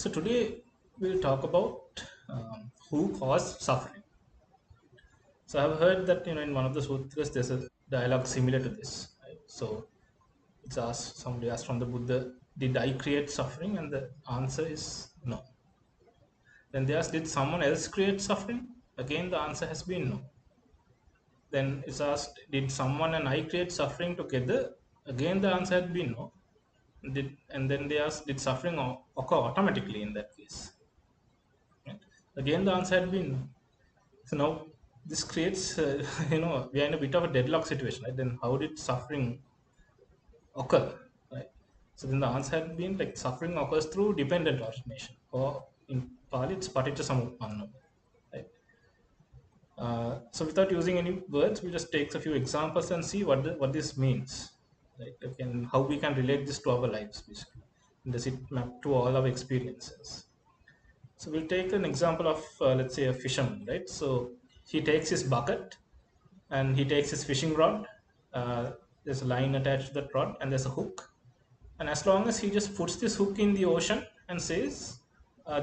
So today we'll talk about who caused suffering. So I've heard that in one of the sutras there's a dialogue similar to this. Right? So it's asked somebody asked from the Buddha, did I create suffering? And the answer is no. Then they asked, did someone else create suffering? Again the answer has been no. Then it's asked, did someone and I create suffering together? Again the answer had been no. And then they asked, did suffering occur automatically in that case? Right? Again the answer had been no. So now this creates, we are in a bit of a deadlock situation, right? Then how did suffering occur, right? So then the answer had been like suffering occurs through dependent origination, or in Pali it's paticca samuppanna, right? So without using any words, we'll just take a few examples and see what this means, right? And how we can relate this to our lives, basically. And does it map to all our experiences? So we'll take an example of, let's say, a fisherman, right? So he takes his bucket and he takes his fishing rod. There's a line attached to that rod and there's a hook. And as long as he just puts this hook in the ocean and says,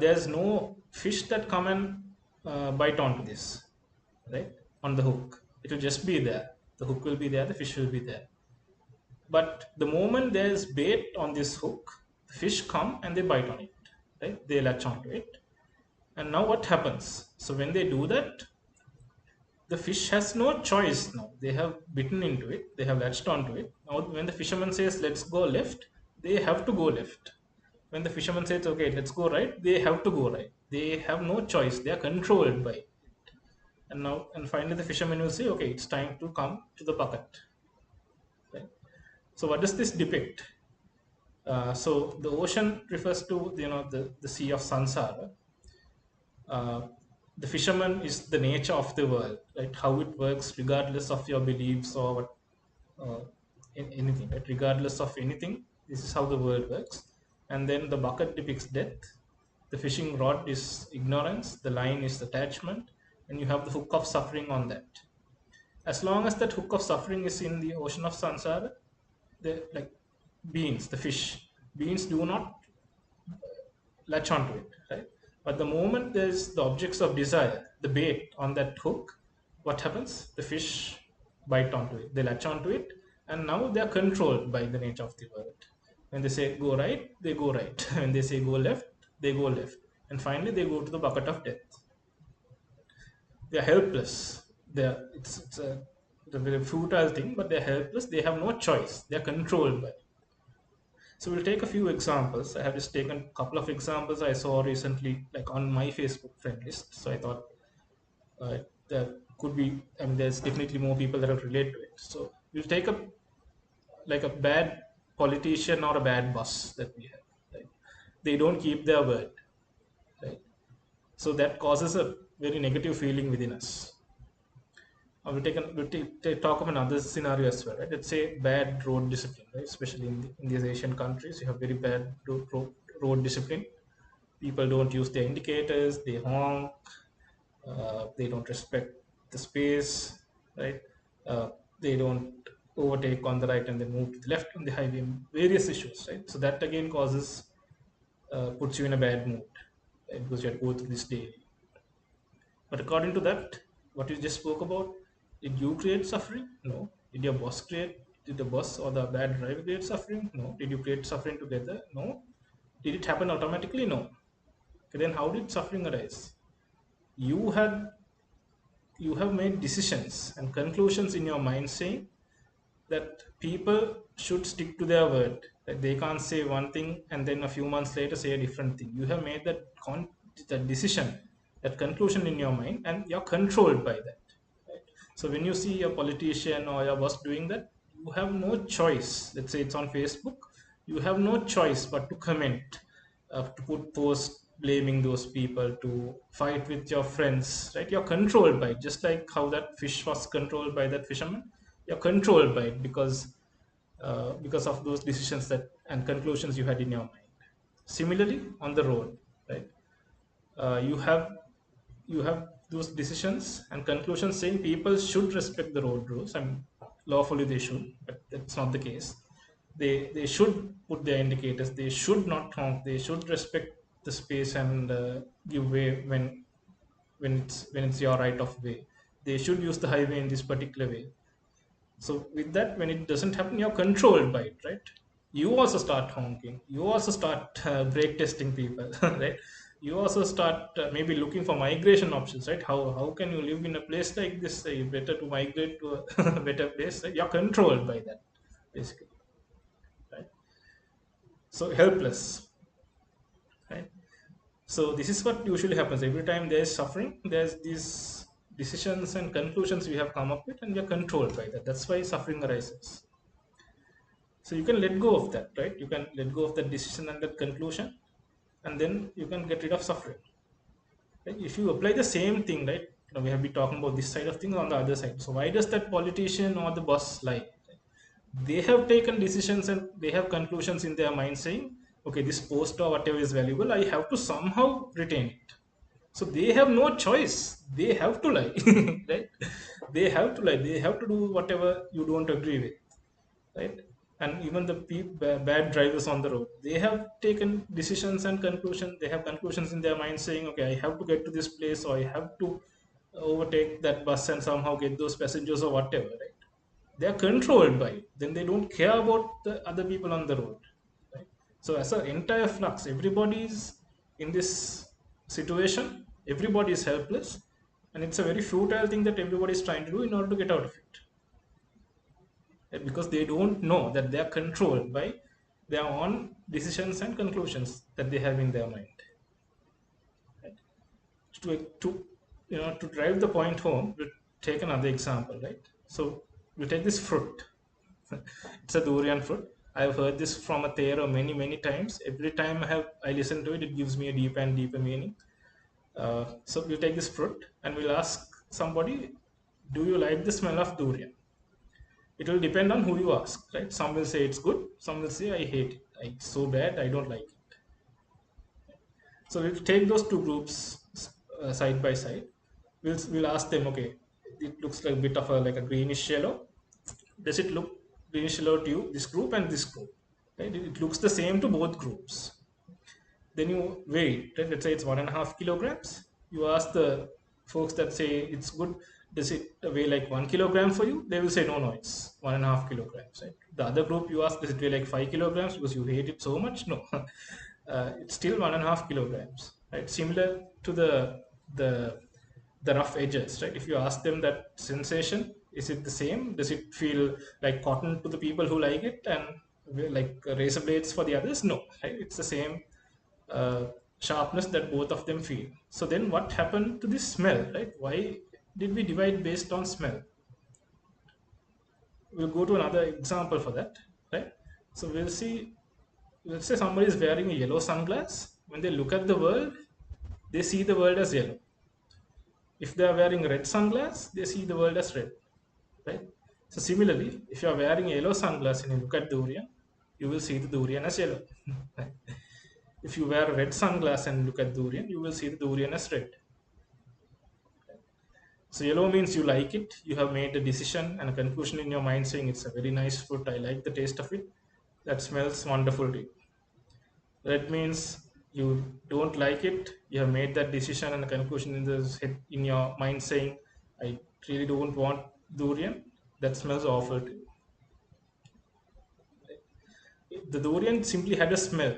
there's no fish that come and bite onto this, right? On the hook. It will just be there. The hook will be there, the fish will be there. But the moment there's bait on this hook, the fish come and they bite on it, right? They latch onto it. And now what happens? So when they do that, the fish has no choice now. They have bitten into it, they have latched onto it. Now, when the fisherman says, let's go left, they have to go left. When the fisherman says, okay, let's go right, they have to go right. They have no choice, they are controlled by it. And finally, the fisherman will say, okay, it's time to come to the bucket. Right? So, what does this depict? So, the ocean refers to the sea of samsara. The fisherman is the nature of the world, right? How it works, regardless of your beliefs or what, anything, right? Regardless of anything, this is how the world works. And then the bucket depicts death. The fishing rod is ignorance. The line is attachment, and you have the hook of suffering on that. As long as that hook of suffering is in the ocean of samsara, the like beings, the fish, beings do not latch onto it, right? But the moment there's the objects of desire, the bait on that hook, what happens? The fish bite onto it, they latch onto it, and now they are controlled by the nature of the world. When they say go right, they go right. When they say go left, they go left. And finally, they go to the bucket of death. They are helpless. It's a very futile thing, but they're helpless. They have no choice. They are controlled by it. So we'll take a few examples. I have just taken a couple of examples I saw recently, like on my Facebook friend list. So I thought there could be, I mean, there's definitely more people that will relate to it. So we'll take a bad politician or a bad boss that we have. Right? They don't keep their word. Right? So that causes a very negative feeling within us. Talk of another scenario as well, right? Let's say bad road discipline, right? Especially in these Asian countries, you have very bad road discipline. People don't use their indicators, they honk, they don't respect the space, right? They don't overtake on the right and then move to the left on the highway, various issues, right? So that again puts you in a bad mood, right? Because you have to go through this daily. But according to that, what you just spoke about, did you create suffering? No. Did your boss create? Did the boss or the bad driver create suffering? No. Did you create suffering together? No. Did it happen automatically? No. Okay, then how did suffering arise? You had you have made decisions and conclusions in your mind saying that people should stick to their word. That they can't say one thing and then a few months later say a different thing. You have made that decision, that conclusion in your mind, and you're controlled by that. Right? So when you see a politician or your boss doing that, you have no choice. Let's say it's on Facebook, you have no choice but to comment, to put posts blaming those people, to fight with your friends, right? You're controlled by it, just like how that fish was controlled by that fisherman. You're controlled by it because of those decisions that and conclusions you had in your mind. Similarly, on the road, right? You have those decisions and conclusions saying people should respect the road rules, and lawfully they should, but that's not the case. They should put their indicators, they should not honk, they should respect the space and give way when it's your right of way. They should use the highway in this particular way. So with that, when it doesn't happen, you're controlled by it, right? You also start honking. You also start brake testing people, right? You also start maybe looking for migration options, right? How can you live in a place like this? Better to migrate to a better place. Right? You're controlled by that, basically, right? So helpless, right? So this is what usually happens every time there is suffering. There's these decisions and conclusions we have come up with, and we are controlled by that. That's why suffering arises. So you can let go of that, right? You can let go of that decision and that conclusion, and then you can get rid of suffering. Right? If you apply the same thing, right? We have been talking about this side of things on the other side. So why does that politician or the boss lie? They have taken decisions and they have conclusions in their mind saying, okay, this post or whatever is valuable, I have to somehow retain it. So they have no choice. They have to lie, right? They have to lie. They have to do whatever you don't agree with, right? And even the bad drivers on the road, they have taken decisions and conclusions. They have conclusions in their mind saying, okay, I have to get to this place, or I have to overtake that bus and somehow get those passengers or whatever, right? They are controlled by it. Then they don't care about the other people on the road, right? So as an entire flux, everybody is in this situation. Everybody is helpless, and it's a very futile thing that everybody is trying to do in order to get out of it, right? Because they don't know that they are controlled by their own decisions and conclusions that they have in their mind, right? To drive the point home, we'll take another example, right? So we take this fruit. It's a durian fruit. I've heard this from a Thero many times. Every time I listen to it, it gives me a deeper and deeper meaning. So we'll take this fruit and we'll ask somebody, do you like the smell of durian? It will depend on who you ask, right? Some will say it's good, some will say I hate it. It's so bad, I don't like it. So we'll take those two groups side by side. We'll ask them, okay, it looks like a bit of a like a greenish yellow. Does it look greenish yellow to you? This group and this group, right? It looks the same to both groups. Then you weigh it, right? Let's say it's 1.5 kilograms. You ask the folks that say it's good, does it weigh like 1 kilogram for you? They will say no, it's 1.5 kilograms, right? The other group you ask, does it weigh like 5 kilograms because you hate it so much? No. It's still 1.5 kilograms, right? Similar to the the rough edges, right? If you ask them that sensation, is it the same? Does it feel like cotton to the people who like it and like razor blades for the others? No, right? It's the same uh, sharpness that both of them feel. So then what happened to this smell, right? Why did we divide based on smell? We'll go to another example for that, right? So we'll see, let's say somebody is wearing a yellow sunglass. When they look at the world, they see the world as yellow. If they are wearing red sunglass, they see the world as red, right? So similarly, if you are wearing a yellow sunglass and you look at durian, you will see the durian as yellow. Right? If you wear a red sunglass and look at durian, you will see the durian as red. So yellow means you like it, you have made a decision and a conclusion in your mind saying it's a very nice fruit, I like the taste of it, that smells wonderful to you. Red means you don't like it, you have made that decision and a conclusion in the head, in your mind saying, I really don't want durian, that smells awful to you. The durian simply had a smell.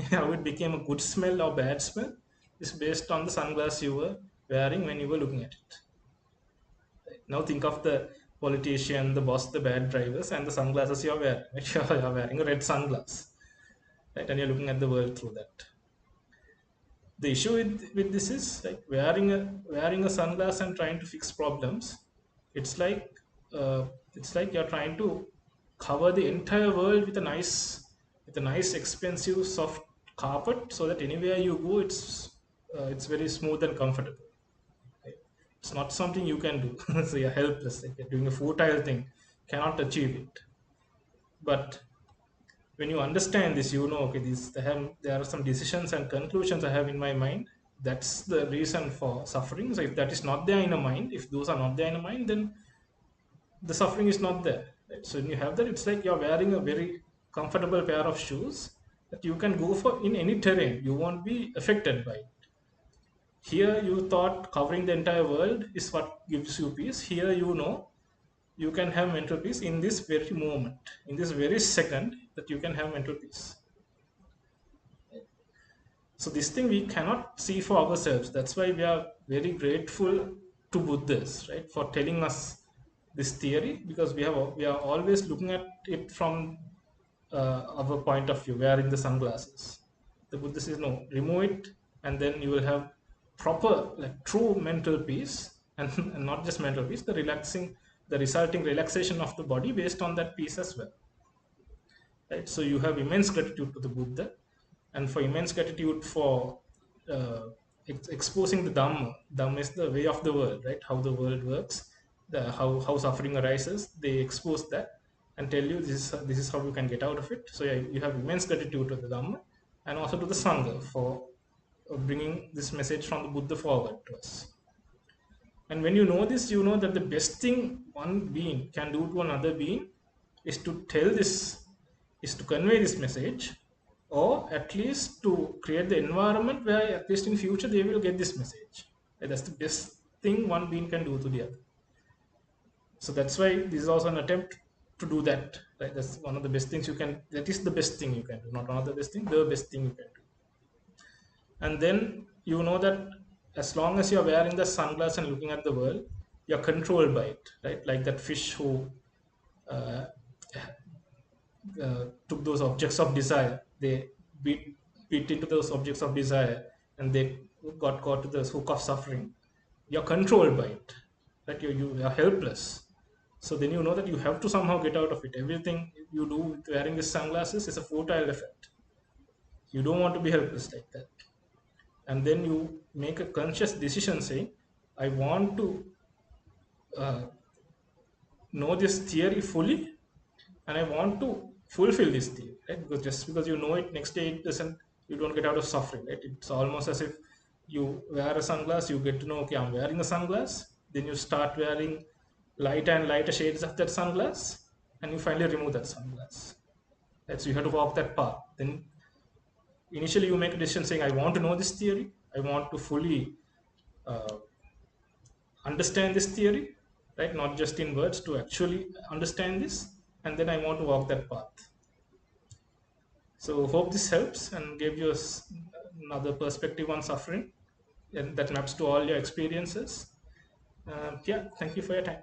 How it became a good smell or bad smell is based on the sunglasses you were wearing when you were looking at it. Now think of the politician, the boss, the bad drivers, and the sunglasses you're wearing. Right? You're wearing a red sunglass, right? And you're looking at the world through that. The issue with this is like wearing a sunglass and trying to fix problems. It's like it's like you're trying to cover the entire world with a nice expensive soft carpet so that anywhere you go it's very smooth and comfortable. Right? It's not something you can do. So you're helpless. Like you're doing a futile thing, cannot achieve it. But when you understand this, you know, okay, there are some decisions and conclusions I have in my mind. That's the reason for suffering. So if that is not there in a mind, if those are not there in a mind, then the suffering is not there. Right? So when you have that, it's like you're wearing a very comfortable pair of shoes, that you can go for in any terrain. You won't be affected by it. Here you thought covering the entire world is what gives you peace. Here you know you can have mental peace in this very moment, in this very second, that you can have mental peace. So this thing we cannot see for ourselves. That's why we are very grateful to Buddhists, right, for telling us this theory, because we are always looking at it from our point of view, wearing the sunglasses. The Buddha says, no, remove it, and then you will have proper, like true mental peace, and not just mental peace, the resulting relaxation of the body based on that peace as well. Right? So you have immense gratitude to the Buddha, and for immense gratitude for uh, exposing the Dhamma. Dhamma is the way of the world, right? How the world works, how suffering arises. They expose that and tell you this is how you can get out of it. So yeah, you have immense gratitude to the Dhamma and also to the Sangha for bringing this message from the Buddha forward to us. And when you know this, you know that the best thing one being can do to another being is to convey this message, or at least to create the environment where at least in future they will get this message. And that's the best thing one being can do to the other. So that's why this is also an attempt to do that. Right? That's one of the best things you can. That is the best thing you can do, not one of the best thing. The best thing you can do. And then you know that as long as you're wearing the sunglasses and looking at the world, you're controlled by it, right? Like that fish who uh, took those objects of desire, they beat into those objects of desire, and they got caught to the hook of suffering. You're controlled by it, right? You are helpless. So then you know that you have to somehow get out of it. Everything you do with wearing these sunglasses is a futile effect. You don't want to be helpless like that. And then you make a conscious decision saying, I want to uh, know this theory fully, and I want to fulfill this theory, right? Because just because you know it, next day it doesn't, you don't get out of suffering, right? It's almost as if you wear a sunglass, you get to know, okay, I'm wearing a sunglass, then you start wearing lighter and lighter shades of that sunglass, and you finally remove that sunglass. Right? So you have to walk that path. Then initially you make a decision saying, I want to know this theory, I want to fully uh, understand this theory, right? Not just in words, to actually understand this, and then I want to walk that path. So hope this helps and gave you another perspective on suffering, and that maps to all your experiences. Yeah, thank you for your time.